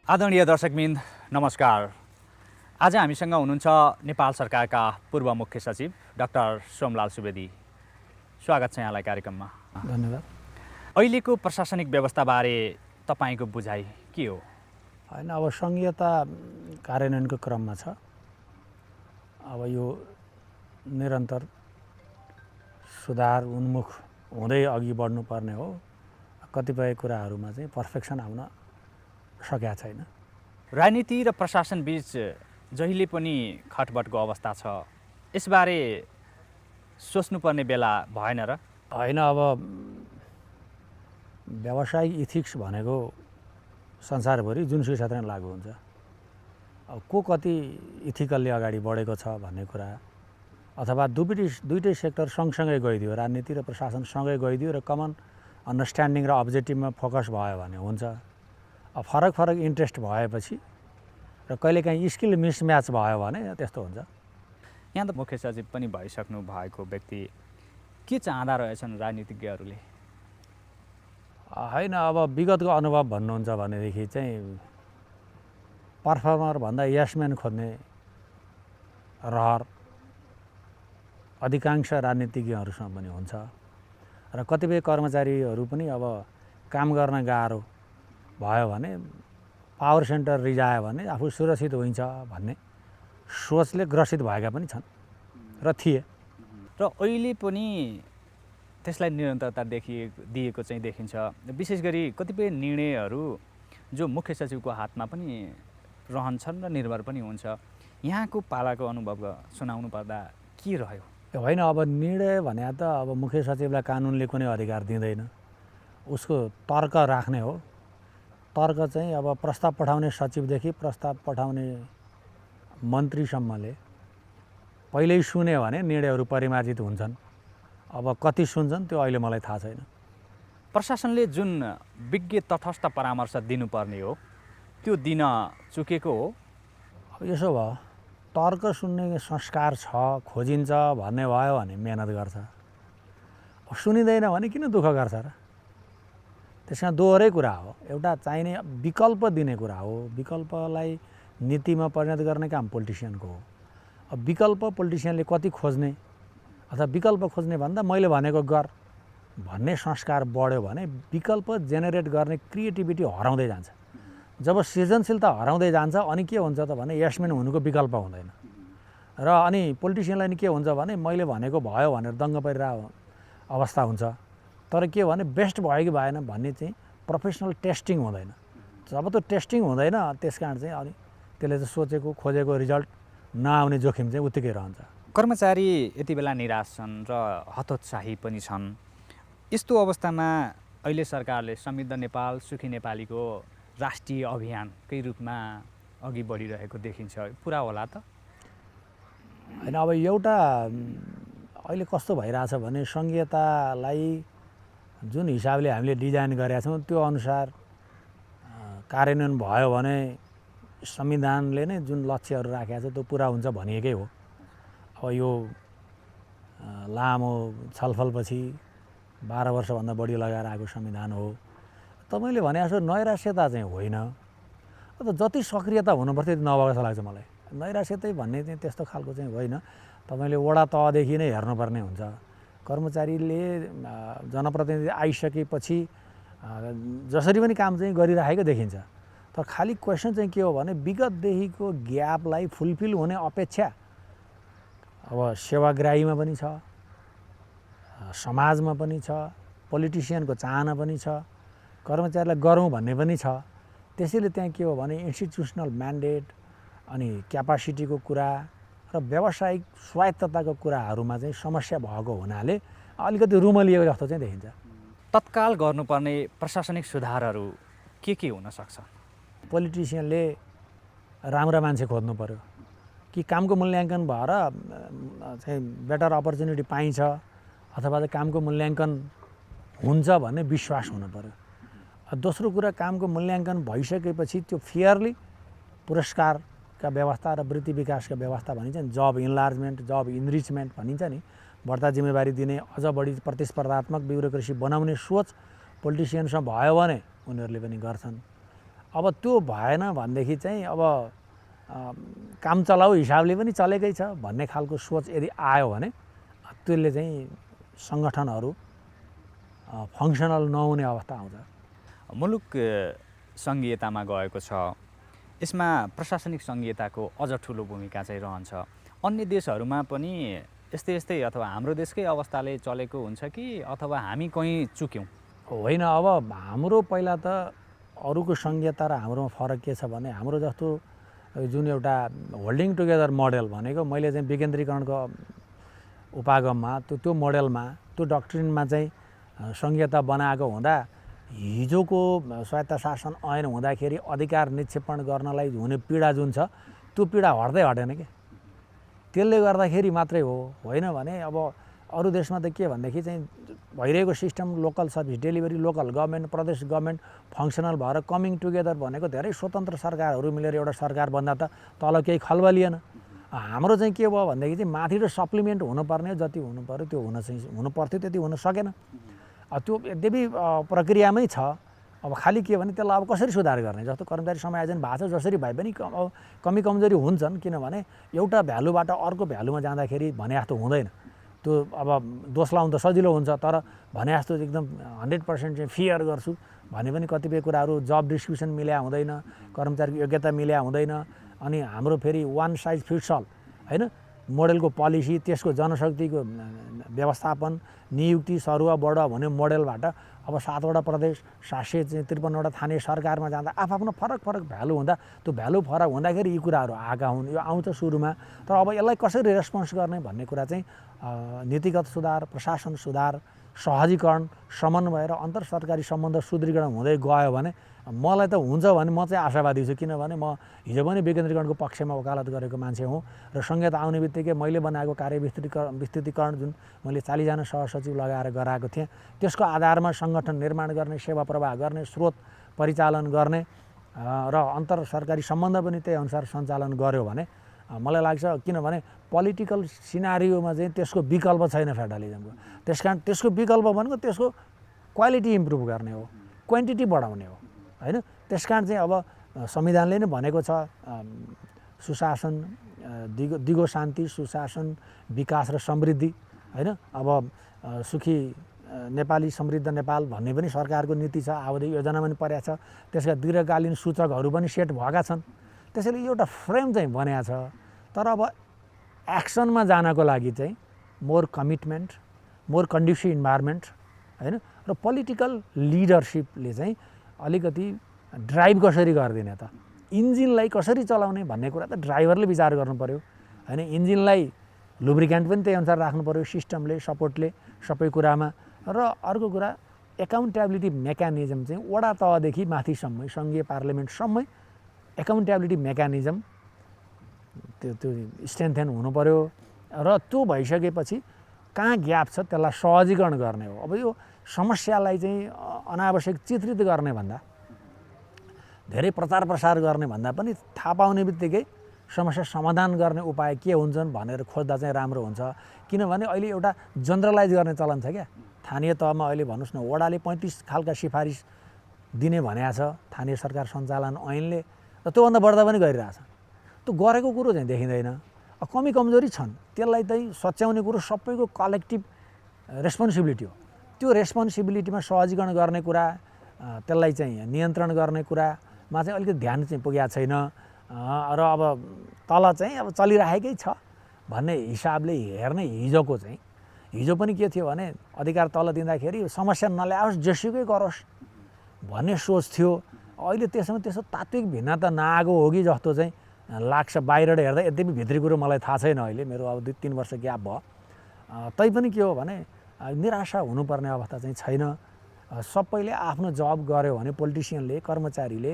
आदरणीय दर्शकवृन्द नमस्कार। आज हामीसँग हुनुहुन्छ नेपाल सरकारका पूर्व मुख्य सचिव डाक्टर सोमलाल सुवेदी। स्वागत छ यहाँलाई कार्यक्रममा। धन्यवाद। अहिलेको प्रशासनिक व्यवस्थाबारे तपाईको बुझाइ के हो? हैन, अब संघीयता कार्यान्वयनको क्रममा छ। अब यो निरन्तर सुधार उन्मुख हुँदै अघि बढ्नुपर्ने हो। कतिपय कुराहरूमा चाहिँ पर्फेक्सन आउन सकेका छैन। राजनीति र प्रशासन बीच जहिले पनि खटबटको अवस्था छ, यसबारे सोच्नुपर्ने बेला भएन र? हैन, अब व्यावसायिक इथिक्स भनेको संसारभरि जुनसुकै क्षेत्रमा लागू हुन्छ। अब को कति इथिकल्ली अगाडि बढेको छ भन्ने कुरा, अथवा दुईटै सेक्टर सँगसँगै गइदियो, राजनीति र प्रशासन सँगै गइदियो र कमन अन्डरस्ट्यान्डिङ र अब्जेक्टिभमा फोकस भयो भने हुन्छ। अब फरक फरक इन्ट्रेस्ट भएपछि र कहिलेकाहीँ स्किल मिसम्याच भयो भने त्यस्तो हुन्छ। यहाँ त मुख्य सचिव पनि भइसक्नु भएको व्यक्ति के चाहँदा रहेछन् राजनीतिज्ञहरूले? हैन, अब विगतको अनुभव भन्नुहुन्छ भनेदेखि चाहिँ पर्फर्मर भन्दा यसम्यान खोज्ने रहर अधिकांश राजनीतिज्ञहरूसँग पनि हुन्छ र कतिपय कर्मचारीहरू पनि अब काम गर्न गाह्रो भयो भने पावर सेन्टर रिजायो भने आफू सुरक्षित हुन्छ भन्ने सोचले ग्रसित भएका पनि छन् र थिए। र अहिले पनि त्यसलाई निरन्तरता दिएको चाहिँ देखिन्छ। विशेष गरी कतिपय निर्णयहरू जो मुख्य सचिवको हातमा पनि रहन्छन् र निर्भर पनि हुन्छ। यहाँको पालाको अनुभव सुनाउनु पर्दा के रह्यो? होइन, अब निर्णय भने त अब मुख्य सचिवलाई कानुनले कुनै अधिकार दिँदैन। उसको तर्क राख्ने हो। तर्क चाहिँ अब प्रस्ताव पठाउने सचिवदेखि प्रस्ताव पठाउने मन्त्रीसम्मले पहिल्यै सुन्यो भने निर्णयहरू परिमार्जित हुन्छन्। अब कति सुन्छन् त्यो अहिले मलाई थाहा छैन। प्रशासनले जुन विज्ञ तटस्थ परामर्श दिनुपर्ने हो त्यो दिन चुकेको हो। अब यसो भयो, तर्क सुन्ने संस्कार छ, खोजिन्छ भन्ने भयो भने मेहनत गर्छ। अब सुनिँदैन भने किन दुःख गर्छ र? त्यसमा दोहोरै कुरा हो। एउटा चाहिने विकल्प दिने कुरा हो। विकल्पलाई नीतिमा परिणत गर्ने काम पोलिटिसियनको हो। अब विकल्प पोलिटिसियनले कति खोज्ने अथवा विकल्प खोज्ने भन्दा मैले भनेको गर भन्ने संस्कार बढ्यो भने विकल्प जेनेरेट गर्ने क्रिएटिभिटी हराउँदै जान्छ। जब सृजनशीलता हराउँदै जान्छ अनि के हुन्छ त भने यसम्यान हुनुको विकल्प हुँदैन। र अनि पोलिटिसियनलाई नि के हुन्छ भने मैले भनेको भयो भनेर दङ्ग परिरहेको अवस्था हुन्छ। तर के भने बेस्ट भयो कि भएन भन्ने चाहिँ प्रोफेसनल टेस्टिङ हुँदैन। जब त्यो टेस्टिङ हुँदैन त्यस कारण चाहिँ अनि त्यसले चाहिँ सोचेको खोजेको रिजल्ट नआउने जोखिम चाहिँ उत्तिकै रहन्छ। कर्मचारी यति बेला निराश छन् र हतोत्साही पनि छन्। यस्तो अवस्थामा अहिले सरकारले समृद्ध नेपाल सुखी नेपालीको राष्ट्रिय अभियानकै रूपमा अघि बढिरहेको देखिन्छ। पुरा होला त? होइन, अब एउटा अहिले कस्तो भइरहेछ भने संघीयतालाई जुन हिसाबले हामीले डिजाइन गरेका छौँ त्यो अनुसार कार्यान्वयन भयो भने संविधानले नै जुन लक्ष्यहरू राखेको छ त्यो पुरा हुन्छ भनिएकै हो। अब यो लामो छलफलपछि 12 वर्षभन्दा बढी लगाएर आएको संविधान हो। तपाईँले भने जस्तो नैराश्यता चाहिँ होइन। अब जति सक्रियता हुनुपर्छ त्यति नभएको जस्तो लाग्छ मलाई। नैराश्यतै भन्ने चाहिँ त्यस्तो खालको चाहिँ होइन। तपाईँले वडा तहदेखि नै हेर्नुपर्ने हुन्छ। कर्मचारीले जनप्रतिनिधि आइसकेपछि जसरी पनि काम चाहिँ गरिराखेको देखिन्छ। तर खालि क्वेसन चाहिँ के हो भने विगतदेखिको ग्यापलाई फुलफिल हुने अपेक्षा अब सेवाग्राहीमा पनि छ, समाजमा पनि छ, पोलिटिसियनको चाहना पनि छ, कर्मचारीलाई गरौँ भन्ने पनि छ। त्यसैले त्यहाँ के हो भने इन्स्टिट्युसनल म्यान्डेट अनि क्यापासिटीको कुरा र व्यावसायिक स्वायत्तताको कुराहरूमा चाहिँ समस्या भएको हुनाले अलिकति रुमलिएको जस्तो चाहिँ देखिन्छ। तत्काल गर्नुपर्ने प्रशासनिक सुधारहरू के हुन सक्छ? पोलिटिसियनले राम्रा मान्छे खोज्नु पर्यो कि कामको मूल्याङ्कन भएर चाहिँ बेटर अपर्च्युनिटी पाइन्छ अथवा चाहिँ कामको मूल्याङ्कन हुन्छ भन्ने विश्वास हुनु पर्यो। दोस्रो कुरा, कामको मूल्याङ्कन भइसकेपछि त्यो फेयरली पुरस्कारका व्यवस्था र वृत्ति विकासका व्यवस्था भनिन्छ नि, जब इन्लार्जमेन्ट, जब इनरिचमेन्ट भनिन्छ नि, बढ्ता जिम्मेवारी दिने, अझ बढी प्रतिस्पर्धात्मक ब्युरोक्रेसी बनाउने सोच पोलिटिसियनसँग भयो भने उनीहरूले पनि गर्छन्। अब त्यो भएन भनेदेखि चाहिँ अब काम चलाऊ हिसाबले पनि चलेकै छ भन्ने खालको सोच यदि आयो भने त्यसले चाहिँ सङ्गठनहरू फङ्सनल नहुने अवस्था आउँछ। मुलुक सङ्घीयतामा गएको छ, यसमा प्रशासनिक सङ्घीयताको अझ ठुलो भूमिका चाहिँ रहन्छ। अन्य देशहरूमा पनि यस्तै अथवा हाम्रो देशकै अवस्थाले चलेको हुन्छ कि अथवा हामी कहीँ चुक्यौँ? होइन, अब हाम्रो पहिला त अरूको सङ्घीयता र हाम्रोमा फरक के छ भने हाम्रो जस्तो जुन एउटा होल्डिङ टुगेदर मोडेल भनेको मैले चाहिँ विकेन्द्रीकरणको उपागममा त्यो मोडेलमा त्यो डक्ट्रिनमा चाहिँ सङ्घीयता बनाएको हुँदा हिजोको स्वायत्त शासन ऐन हुँदाखेरि अधिकार निक्षेपण गर्नलाई हुने पीडा जुन छ त्यो पीडा हट्दै हटेन के। त्यसले गर्दाखेरि मात्रै हो, होइन भने अब अरू देशमा त के भनेदेखि चाहिँ भइरहेको system local service delivery, local government, प्रदेश गभर्मेन्ट फङ्सनल भएर कमिङ टुगेदर भनेको धेरै स्वतन्त्र सरकारहरू मिलेर एउटा सरकार बन्दा त तल केही खलबलिएन। हाम्रो चाहिँ के भयो भनेदेखि चाहिँ माथि र सप्लिमेन्ट हुनुपर्ने जति हुनु पर्यो त्यो हुनु पर्थ्यो, त्यति हुन सकेन। त्यो यद्यपि प्रक्रियामै छ। अब खालि के भने त्यसलाई अब कसरी सुधार गर्ने, जस्तो कर्मचारी समायोजन भएको छ जसरी भए पनि कमी कमजोरी हुन्छन्, किनभने एउटा भ्यालुबाट अर्को भ्यालुमा जाँदाखेरि भने जस्तो हुँदैन। त्यो अब दोष लाउनु त सजिलो हुन्छ, तर भने जस्तो एकदम 100% चाहिँ फियर गर्छु भने पनि कतिपय कुराहरू जब डिस्ट्रिब्युसन मिल्या हुँदैन, कर्मचारीको योग्यता मिल्या हुँदैन। अनि हाम्रो फेरि वान साइज फिट्स अल होइन मोडेलको पोलिसी, त्यसको जनशक्तिको व्यवस्थापन, नियुक्ति सरुवा बढुवा भन्ने मोडेलबाट अब 7वटा प्रदेश 753वटा थाने सरकारमा जाँदा आफ्नो फरक भ्यालु हुँदा त्यो भ्यालु फरक हुँदाखेरि यी कुराहरू आएका हुन्। यो आउँछ सुरुमा, तर अब यसलाई कसरी रेस्पोन्स गर्ने भन्ने कुरा चाहिँ नीतिगत सुधार, प्रशासन सुधार, सहजीकरण, समन्वय र अन्तर सरकारी सम्बन्ध सुदृढीकरण हुँदै गयो भने मलाई त हुन्छ भने म चाहिँ आशावादी छु। किनभने म हिजो पनि विकेन्द्रीकरणको पक्षमा वकालत गरेको मान्छे हुँ र संहिता आउने बित्तिकै मैले बनाएको कार्य विस्तृतीकरण जुन मैले 40 जना सहसचिव लगाएर गराएको थिएँ, त्यसको आधारमा सङ्गठन निर्माण गर्ने, सेवा प्रवाह गर्ने, स्रोत परिचालन गर्ने र अन्तर सरकारी सम्बन्ध पनि त्यही अनुसार सञ्चालन गर्यो भने मलाई लाग्छ, किनभने पोलिटिकल सिनारियोमा चाहिँ त्यसको विकल्प छैन फेडरलिजमको। त्यसकारण त्यसको विकल्प भनेको त्यसको क्वालिटी इम्प्रुभ गर्ने हो, क्वान्टिटी बढाउने हो, होइन। त्यसकारण चाहिँ अब संविधानले नै भनेको छ सुशासन, दिगो शान्ति, सुशासन, विकास र समृद्धि, होइन। अब सुखी नेपाली समृद्ध नेपाल भन्ने पनि सरकारको नीति छ, आवधिक योजनामा पनि परेको छ। त्यसका दीर्घकालीन सूचकहरू पनि सेट भएका छन्। त्यसैले एउटा फ्रेम चाहिँ बनेको छ। तर अब एक्सनमा जानको लागि चाहिँ more commitment, more conducive environment, होइन, र पोलिटिकल लिडरसिपले चाहिँ अलिकति ड्राइभ कसरी गरिदिने त, इन्जिनलाई कसरी चलाउने भन्ने कुरा त ड्राइभरले विचार गर्नु पऱ्यो, होइन। इन्जिनलाई लुब्रिकेन्ट पनि त्यही अनुसार राख्नु पऱ्यो, सिस्टमले, सपोर्टले, सबै कुरामा। र अर्को कुरा एकाउन्टेबिलिटी मेकानिजम चाहिँ वडा तहदेखि माथिसम्म, सङ्घीय पार्लियामेन्टसम्मै एकाउन्टेबिलिटी मेकानिजम त्यो स्ट्रेन्थेन हुनु पऱ्यो। र त्यो भइसकेपछि कहाँ ग्याप छ त्यसलाई सहजीकरण गर्ने हो। अब यो समस्यालाई चाहिँ अनावश्यक चित्रित गर्ने भन्दा, धेरै प्रचार प्रसार गर्ने भन्दा पनि थाहा पाउने बित्तिकै समस्या समाधान गर्ने उपाय के हुन्छन् भनेर खोज्दा चाहिँ राम्रो हुन्छ। किनभने अहिले एउटा जनरलाइज गर्ने चलन छ क्या। स्थानीय तहमा अहिले भन्नुहोस् न, वडाले 35 खालका सिफारिस दिने भनेको छ स्थानीय सरकार सञ्चालन ऐनले, र त्योभन्दा बढ्दा पनि गरिरहेछ। त्यो गरेको कुरो चाहिँ देखिँदैन। कमी कमजोरी छन्, त्यसलाई चाहिँ सच्याउने कुरो सबैको कलेक्टिभ रेस्पोन्सिबिलिटी हो। त्यो रेस्पोन्सिबिलिटीमा सहजीकरण गर्ने कुरा, त्यसलाई चाहिँ नियन्त्रण गर्ने कुरामा चाहिँ अलिकति ध्यान चाहिँ पुगेको छैन। र अब तल चाहिँ अब चलिरहेकै छ भन्ने हिसाबले हेर्ने, हिजो पनि के थियो भने अधिकार तल दिँदाखेरि समस्या नल्याओस्, जेसुकै गरोस् भन्ने सोच थियो। अहिले त्यसमा त्यस्तो तात्विक भिन्नता नआएको हो कि जस्तो चाहिँ लाग्छ बाहिरबाट हेर्दा। यद्यपि भित्री कुरो मलाई थाहा छैन, अहिले मेरो अब 2-3 वर्ष ग्याप भयो। तैपनि के हो भने निराशा हुनुपर्ने अवस्था चाहिँ छैन। सबैले आफ्नो जब गर्यो भने पोलिटिसियनले, कर्मचारीले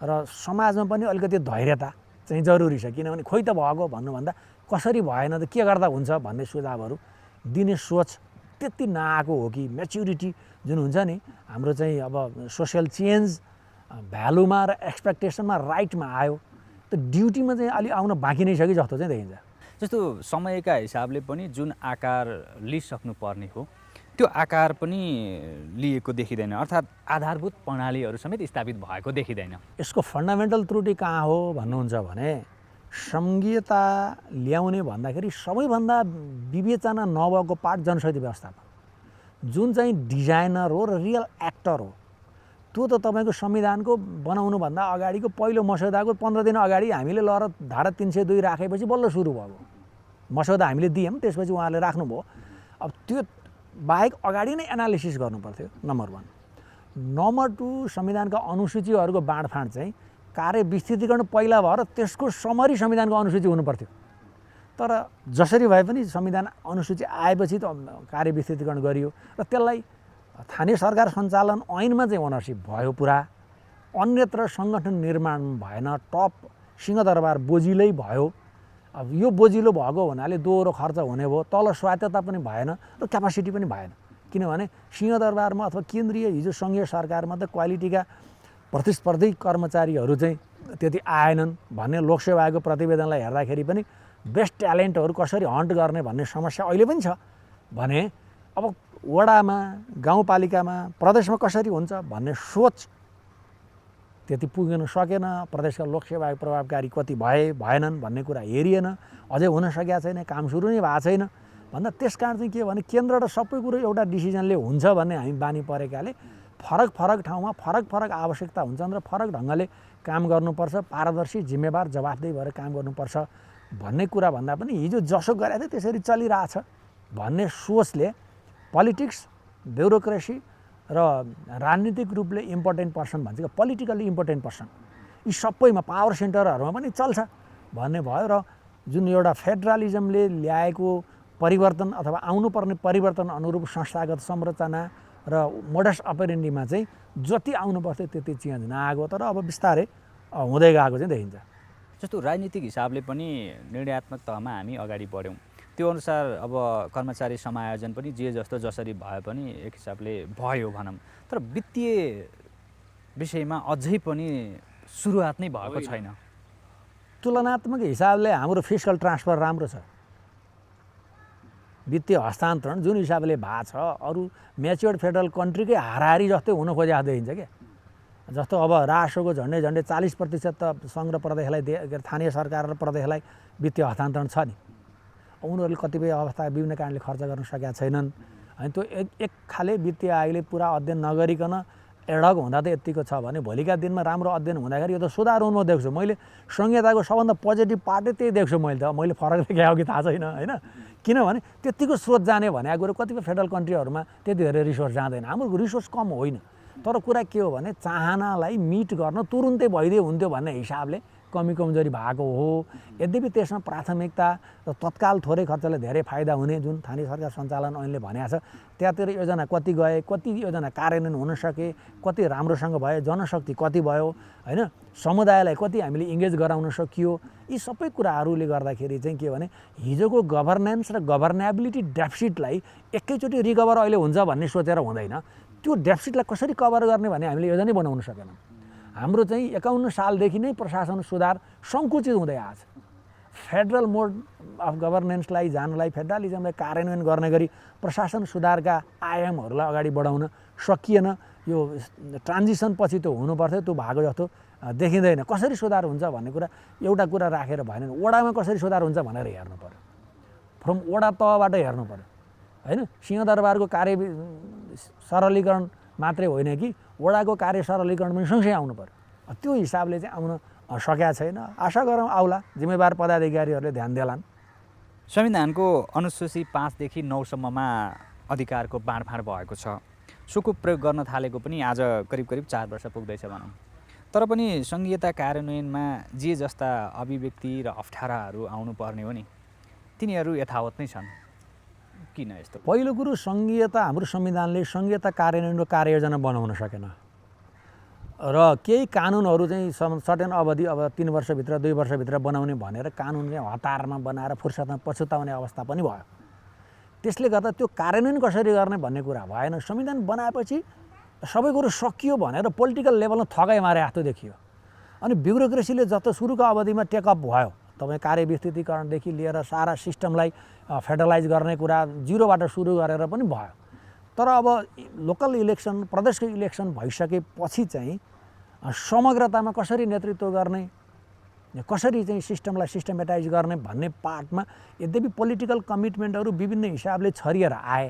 र समाजमा पनि अलिकति धैर्यता चाहिँ जरुरी छ। किनभने खोइ त भएको भन्नुभन्दा कसरी भएन त के गर्दा हुन्छ भन्ने सुझावहरू दिने सोच त्यति नआएको हो कि म्याच्युरिटी जुन हुन्छ नि हाम्रो चाहिँ अब सोसियल चेन्ज भ्यालुमा र एक्सपेक्टेसनमा राइटमा आयो, त ड्युटीमा चाहिँ अलि आउन बाँकी नै छ कि जस्तो चाहिँ देखिन्छ। जस्तो समयका हिसाबले पनि जुन आकार लिइसक्नु पर्ने हो त्यो आकार पनि लिएको देखिँदैन, अर्थात् आधारभूत प्रणालीहरू समेत स्थापित भएको देखिँदैन। यसको फन्डामेन्टल त्रुटि कहाँ हो भन्नुहुन्छ भने सङ्घीयता ल्याउने भन्दाखेरि सबैभन्दा विवेचना नभएको पार्ट जनशक्ति व्यवस्थापन, जुन चाहिँ डिजाइनर हो र रियल एक्टर हो। त्यो त तपाईँको संविधानको बनाउनुभन्दा अगाडिको पहिलो मस्यौदाको 15 दिन अगाडि हामीले लहर धारा 302 राखेपछि बल्ल सुरु भएको मस्यौदा हामीले दियौँ, त्यसपछि उहाँहरूले राख्नुभयो। अब त्यो बाहेक अगाडि नै एनालिसिस गर्नुपर्थ्यो, नम्बर 1। नम्बर 2, संविधानका अनुसूचीहरूको बाँडफाँड चाहिँ कार्य विस्तृतीकरण पहिला भएर त्यसको समरी संविधानको अनुसूची हुनुपर्थ्यो। तर जसरी भए पनि संविधान अनुसूची आएपछि त कार्य विस्तृतीकरण गरियो र त्यसलाई स्थानीय सरकार सञ्चालन ऐनमा चाहिँ ओनरसिप भयो पुरा। अन्यत्र सङ्गठन निर्माण भएन, टप सिंहदरबार बोजिलै भयो। अब यो बोजिलो भएको हुनाले दोहोरो खर्च हुने भयो, तल स्वायत्तता पनि भएन र क्यापासिटी पनि भएन। किनभने सिंहदरबारमा अथवा केन्द्रीय हिजो सङ्घीय सरकारमा त क्वालिटीका प्रतिस्पर्धी कर्मचारीहरू चाहिँ त्यति आएनन् भन्ने लोकसेवाको प्रतिवेदनलाई हेर्दाखेरि पनि बेस्ट ट्यालेन्टहरू कसरी हन्ट गर्ने भन्ने समस्या अहिले पनि छ भने अब वडामा, गाउँपालिकामा, प्रदेशमा कसरी हुन्छ भन्ने सोच त्यति पुग्न सकेन। प्रदेशका लोकसेवा प्रभावकारी कति भएनन् भन्ने कुरा हेरिएन, अझै हुन सकेका छैन, काम सुरु नै भएको छैन भन्दा त्यस कारण चाहिँ के भने केन्द्र र सबै कुरो एउटा डिसिजनले हुन्छ भन्ने हामी बानी परेकाले फरक फरक ठाउँमा फरक फरक आवश्यकता हुन्छन् र फरक ढङ्गले काम गर्नुपर्छ, पारदर्शी जिम्मेवार जवाफदेही भएर काम गर्नुपर्छ भन्ने कुरा भन्दा पनि हिजो जसो गरेको थियो त्यसरी चलिरहेछ भन्ने सोचले पोलिटिक्स, ब्युरोक्रेसी र राजनीतिक रूपले इम्पोर्टेन्ट पर्सन भन्छ, पोलिटिकल्ली इम्पोर्टेन्ट पर्सन, यी सबैमा पावर सेन्टरहरूमा पनि चल्छ भन्ने भयो। र जुन एउटा फेडरलिजमले ल्याएको परिवर्तन अथवा आउनुपर्ने परिवर्तन अनुरूप संस्थागत संरचना र मोडस अपरेन्डीमा चाहिँ जति आउनुपर्थ्यो त्यति चेन्ज नआएको, तर अब बिस्तारै हुँदै गएको चाहिँ देखिन्छ। जस्तो राजनीतिक हिसाबले पनि निर्णयात्मक तहमा हामी अगाडि बढ्यौँ, त्यो अनुसार अब कर्मचारी समायोजन पनि जे जस्तो जसरी भए पनि एक हिसाबले भयो भनौँ, तर वित्तीय विषयमा अझै पनि सुरुवात नै भएको छैन। तुलनात्मक हिसाबले हाम्रो फिस्कल ट्रान्सफर राम्रो छ, वित्तीय हस्तान्तरण जुन हिसाबले भएको छ अरू म्याच्योर्ड फेडरल कन्ट्रीकै हाराहारी जस्तै हुन खोजेको देखिन्छ क्या। जस्तो अब राष्ट्रको झन्डै 40% त सङ्घ र प्रदेशलाई स्थानीय सरकार र प्रदेशलाई वित्तीय हस्तान्तरण छ नि। उनीहरूले कतिपय अवस्था विभिन्न कारणले खर्च गर्न सकेका छैनन्। अनि त्यो एक खाले वित्तीय आयोगले पुरा अध्ययन नगरिकन एडक हुँदा त यतिको छ भने भोलिका दिनमा राम्रो अध्ययन हुँदाखेरि यो त सुधार हुनु देख्छु। मैले संहिताको सबभन्दा पोजिटिभ पार्टै त्यही देख्छु मैले त। मैले फरक देखेँ हो कि थाहा छैन होइन, किनभने त्यतिको स्रोत जाने भनेको कुरो कतिपय फेडरल कन्ट्रीहरूमा त्यति धेरै रिसोर्स जाँदैन। हाम्रो रिसोर्स कम होइन, तर कुरा के हो भने चाहनालाई मिट गर्न तुरुन्तै भइदिए हुन्थ्यो भन्ने हिसाबले कमी कमजोरी भएको हो। यद्यपि त्यसमा प्राथमिकता र तत्काल थोरै खर्चले धेरै फाइदा हुने जुन स्थानीय सरकार सञ्चालन ऐनले भनेको छ त्यहाँतिर योजना कति गए, कति योजना कार्यान्वयन हुन सके, कति राम्रोसँग भयो, जनशक्ति कति भयो होइन, समुदायलाई कति हामीले इङ्गेज गराउन सकियो, यी सबै कुराहरूले गर्दाखेरि चाहिँ के भने हिजोको गभर्नेन्स र गभर्नेबिलिटी डेफिसिटलाई एकैचोटि रिकभर अहिले हुन्छ भन्ने सोचेर हुँदैन। त्यो डेफिसिटलाई कसरी कभर गर्ने भन्ने हामीले योजनै बनाउन सकेनौँ। हाम्रो चाहिँ 51 सालदेखि नै प्रशासन सुधार सङ्कुचित हुँदै आएको छ। फेडरल मोड अफ गभर्नेन्सलाई जानलाई, फेडरलिजमलाई कार्यान्वयन गर्ने गरी प्रशासन सुधारका आयामहरूलाई अगाडि बढाउन सकिएन। यो ट्रान्जिसन पछि त हुनुपर्थ्यो, त्यो भएको जस्तो देखिँदैन। कसरी सुधार हुन्छ भन्ने कुरा एउटा कुरा राखेर भएन, वडामा कसरी सुधार हुन्छ भनेर हेर्नु पर्यो, फ्रम वडा तहबाट हेर्नु पर्यो होइन। सिंहदरबारको कार्य सरलीकरण मात्रै होइन कि वडाको कार्य सरलीकरण पनि सँगसँगै आउनु पर्यो। त्यो हिसाबले चाहिँ आउन सकेका छैन। आशा गरौँ आउला, जिम्मेवार पदाधिकारीहरूले ध्यान देलान्। संविधानको अनुसूची 5 देखि 9 सम्ममा अधिकारको बाँडफाँड भएको छ। सोको प्रयोग गर्न थालेको पनि आज करिब 4 वर्ष पुग्दैछ भनौँ। तर पनि सङ्घीयता कार्यान्वयनमा जे जस्ता अभिव्यक्ति र अप्ठ्याराहरू आउनुपर्ने हो नि तिनीहरू यथावत नै छन्। किन यस्तो? पहिलो कुरो सङ्घीयता, हाम्रो संविधानले सङ्घीयता कार्यान्वयनको कार्ययोजना बनाउन सकेन र केही कानुनहरू चाहिँ सर्टेन अवधि अब 3 वर्षभित्र 2 वर्षभित्र बनाउने भनेर कानुन चाहिँ हतारमा बनाएर फुर्सदमा पछुताउने अवस्था पनि भयो। त्यसले गर्दा त्यो कार्यान्वयन कसरी गर्ने भन्ने कुरा भएन। संविधान बनाएपछि सबै कुरो सकियो भनेर पोलिटिकल लेभलमा थकाइ मारे जस्तो देखियो। अनि ब्युरोक्रेसीले जस्तो सुरुको अवधिमा टेकअप भयो, तपाईँ कार्य विस्तृतीकरणदेखि लिएर सारा सिस्टमलाई फेडरलाइज गर्ने कुरा जिरोबाट सुरु गरेर पनि भयो। तर अब लोकल इलेक्सन प्रदेशको इलेक्सन भइसकेपछि चाहिँ समग्रतामा कसरी नेतृत्व गर्ने, कसरी चाहिँ सिस्टमलाई सिस्टमेटाइज गर्ने भन्ने पार्टमा यद्यपि पोलिटिकल कमिटमेन्टहरू विभिन्न हिसाबले छरिएर आए,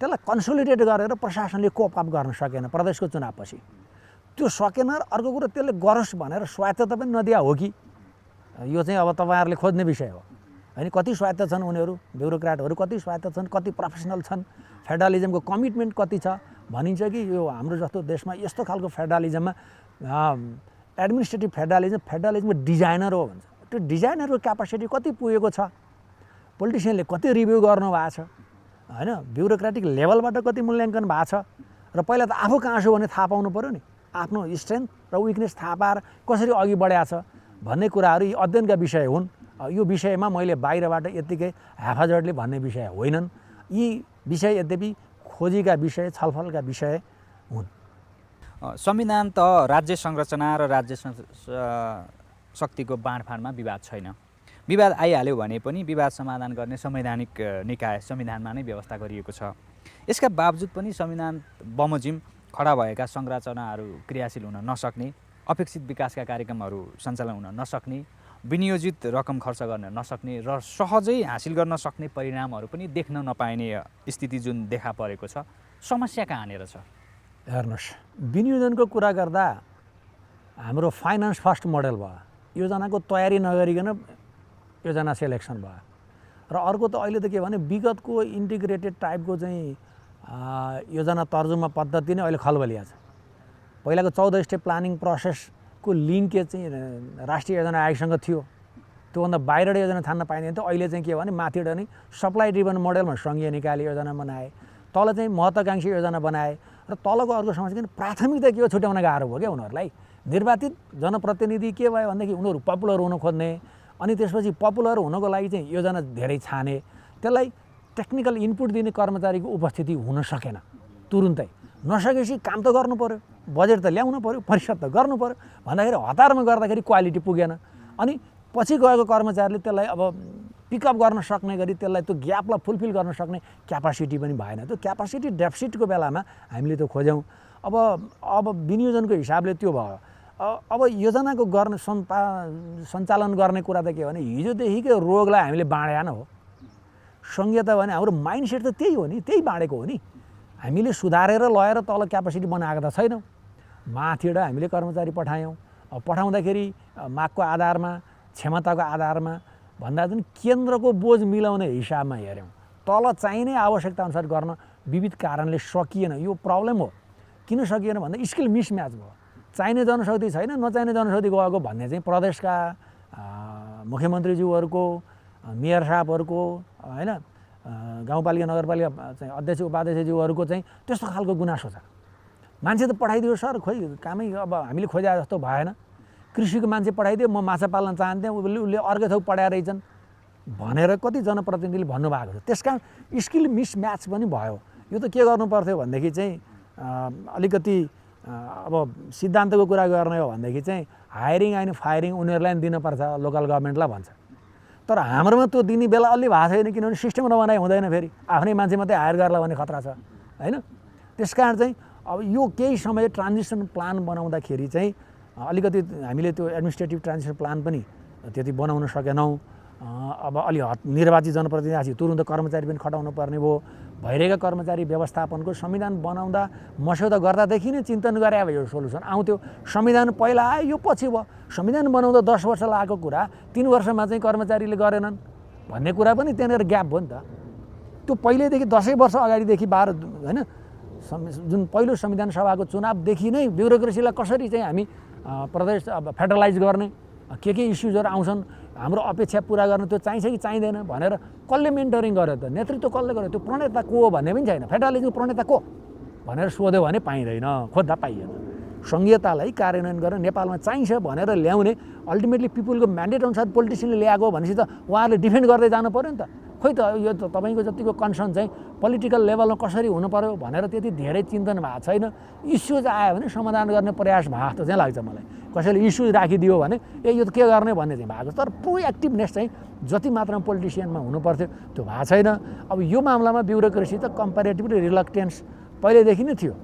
त्यसलाई कन्सोलिडेट गरेर प्रशासनले कोप अप गर्न सकेन प्रदेशको चुनावपछि। त्यो सकेन। अर्को कुरो त्यसले गरोस् भनेर स्वायत्तता पनि नदिया हो कि, यो चाहिँ अब तपाईँहरूले खोज्ने विषय हो होइन। कति स्वायत्त छन् उनीहरू, ब्युरोक्राटहरू कति स्वायत्त छन्, कति प्रोफेसनल छन्, फेडरलिजमको कमिटमेन्ट कति छ भनिन्छ कि यो हाम्रो जस्तो देशमा यस्तो खालको फेडरलिजममा एडमिनिस्ट्रेटिभ फेडरलिजमको डिजाइनर हो भन्छ। त्यो डिजाइनरको क्यापासिटी कति पुगेको छ, पोलिटिसियनले कति रिभ्यू गर्नुभएको छ होइन, ब्युरोक्रेटिक लेभलबाट कति मूल्याङ्कन भएको छ, र पहिला त आफू कहाँ छु भने थाहा पाउनु पऱ्यो नि, आफ्नो स्ट्रेन्थ र विकनेस थाहा पाएर कसरी अघि बढाएको छ भन्ने कुराहरू यी अध्ययनका विषय हुन्। यो विषयमा मैले बाहिरबाट यत्तिकै ह्याफाजर्डले भन्ने विषय होइनन्। यी विषय यद्यपि खोजीका विषय, छलफलका विषय हुन्। संविधान त राज्य संरचना र राज्य शक्तिको बाँडफाँडमा विवाद छैन। विवाद आइहाल्यो भने पनि विवाद समाधान गर्ने संवैधानिक निकाय संविधानमा नै व्यवस्था गरिएको छ। यसका बावजुद पनि संविधान बमोजिम खडा भएका संरचनाहरू क्रियाशील हुन नसक्ने, अपेक्षित विकासका कार्यक्रमहरू सञ्चालन हुन नसक्ने, विनियोजित रकम खर्च गर्न नसक्ने र सहजै हासिल गर्न सक्ने परिणामहरू पनि देख्न नपाइने स्थिति जुन देखा परेको छ, समस्या कहाँनिर छ? हेर्नुहोस्, विनियोजनको कुरा गर्दा हाम्रो फाइनान्स फर्स्ट मोडल भयो, योजनाको तयारी नगरिकन योजना सेलेक्सन भयो। र अर्को त अहिले त के भने विगतको इन्टिग्रेटेड टाइपको चाहिँ योजना तर्जुमा पद्धति नै अहिले खलबलिया छ। पहिलाको 14 स्टेप प्लानिङ प्रोसेसको लिङ्केज चाहिँ राष्ट्रिय योजना आयोगसँग थियो, त्योभन्दा बाहिर योजना छान्न पाइँदैन थियो। अहिले चाहिँ के भने माथिबाट नै सप्लाई ड्रिभन मोडलमा सङ्घीय निकायले योजना बनाए, तल चाहिँ महत्त्वाकाङ्क्षी योजना बनाए। र तलको अर्को समस्या किन प्राथमिकता के हो छुट्याउन गाह्रो भयो क्या उनीहरूलाई। निर्वाचित जनप्रतिनिधि के भयो भनेदेखि उनीहरू पपुलर हुन खोज्ने, अनि त्यसपछि पपुलर हुनको लागि चाहिँ योजना धेरै छाने, त्यसलाई टेक्निकल इनपुट दिने कर्मचारीको उपस्थिति हुन सकेन। तुरुन्तै नसकेपछि काम त गर्नु पऱ्यो, बजेट त ल्याउनु पऱ्यो, परिषद त गर्नु पऱ्यो भन्दाखेरि हतारमा गर्दाखेरि क्वालिटी पुगेन। अनि पछि गएको कर्मचारीले त्यसलाई अब पिकअप गर्न सक्ने गरी त्यसलाई त्यो ग्यापलाई फुलफिल गर्न सक्ने क्यापासिटी पनि भएन। त्यो क्यापासिटी डेफिसिटको बेलामा हामीले त्यो खोज्यौँ। अब विनियोजनको हिसाबले त्यो भयो। अब योजनाको गर्ने सञ्चालन गर्ने कुरा त के भने हिजोदेखिकै रोगलाई हामीले बाँडेन हो। सङ्घीयता भने हाम्रो माइन्डसेट त त्यही हो नि, त्यही बाँडेको हो नि। हामीले सुधारेर लगेर तल क्यापासिटी बनाएको त छैनौँ। माथिबाट हामीले कर्मचारी पठायौँ। पठाउँदाखेरि मागको आधारमा, क्षमताको आधारमा भन्दा पनि केन्द्रको बोझ मिलाउने हिसाबमा हेऱ्यौँ। तल चाहिने आवश्यकताअनुसार गर्न विविध कारणले सकिएन। यो प्रब्लम हो। किन सकिएन भन्दा स्किल मिसम्याच भयो। चाहिने जनशक्ति छैन, नचाहिने जनशक्ति गएको भन्ने चाहिँ प्रदेशका मुख्यमन्त्रीज्यूहरूको, मेयर साहबहरूको होइन, गाउँपालिका नगरपालिका चाहिँ अध्यक्ष उपाध्यक्षज्यूहरूको चाहिँ त्यस्तो खालको गुनासो छ। मान्छे त पठाइदियो सर, खोइ कामै अब हामीले खोजे जस्तो भएन। कृषिको मान्छे पठाइदियो, म माछा पाल्न चाहन्थेँ, उसले अर्कै थोक पढाएर रहेछन् भनेर कति जनप्रतिनिधिले भन्नुभएको छ। त्यस कारण स्किल मिसम्याच पनि भयो। यो त के गर्नु पर्थ्यो भनेदेखि चाहिँ अलिकति अब सिद्धान्तको कुरा गर्ने हो भनेदेखि चाहिँ हायरिङ एन्ड फायरिङ उनीहरूलाई पनि दिनुपर्छ, लोकल गभर्मेन्टलाई भन्छ। तर हाम्रोमा त्यो दिने बेला अलि भएको छैन, किनभने सिस्टम नबनाइ हुँदैन। फेरि आफ्नै मान्छे मात्रै हायर गर्ला भन्ने खतरा छ होइन। त्यस कारण चाहिँ अब यो केही समय ट्रान्जिसन प्लान बनाउँदाखेरि चाहिँ अलिकति हामीले त्यो एडमिनिस्ट्रेटिभ ट्रान्जिसन प्लान पनि त्यति बनाउन सकेनौँ। अब अलि निर्वाचित जनप्रतिनिधि आएपछि तुरुन्त कर्मचारी पनि खटाउनु पर्ने भयो। भइरहेका कर्मचारी व्यवस्थापनको संविधान बनाउँदा मस्यौदा गर्दादेखि नै चिन्तन गरे अब यो सोल्युसन आउँथ्यो। संविधान पहिला आयो, यो पछि भयो। संविधान बनाउँदा 10 वर्ष लागेको कुरा 3 वर्षमा चाहिँ कर्मचारीले गरेनन् भन्ने कुरा पनि त्यहाँनिर ग्याप भयो नि त। त्यो पहिल्यैदेखि 10 वर्ष अगाडिदेखि 12 होइन, जुन पहिलो संविधान सभाको चुनावदेखि नै ब्युरोक्रेसीलाई कसरी चाहिँ हामी प्रदेश फेडरलाइज गर्ने, के इस्युजहरू आउँछन्, हाम्रो अपेक्षा पुरा गर्न त्यो चाहिन्छ कि चाहिँदैन भनेर कसले मेन्टरिङ गर्यो त, नेतृत्व कसले गर्यो, त्यो प्रणेता को हो भन्ने पनि छैन। फेडरलिजमको प्रणेता को भनेर सोध्यो भने पाइँदैन, खोज्दा पाइएन। सङ्घीयतालाई कार्यान्वयन गरेर नेपालमा चाहिन्छ भनेर ल्याउने अल्टिमेटली पिपुलको म्यान्डेट अनुसार पोलिटिसियनले ल्याएको भनेपछि त उहाँहरूले डिफेन्ड गर्दै जानु पऱ्यो नि त। खोइ त यो त तपाईँको जतिको कन्सर्न चाहिँ पोलिटिकल लेभलमा कसरी हुनु पर्यो भनेर त्यति धेरै चिन्तन भएको छैन। इस्युज आयो भने समाधान गर्ने प्रयास भएको चाहिँ लाग्छ मलाई। कसैले इस्युज राखिदियो भने यो त के गर्ने भन्ने चाहिँ भएको छ। तर प्रोएक्टिभनेस चाहिँ जति मात्रामा पोलिटिसियनमा हुनुपर्थ्यो त्यो भएको छैन। अब यो मामलामा ब्युरोक्रेसी त कम्पेरिटिभली रिलक्टेन्स पहिलेदेखि नै थियो।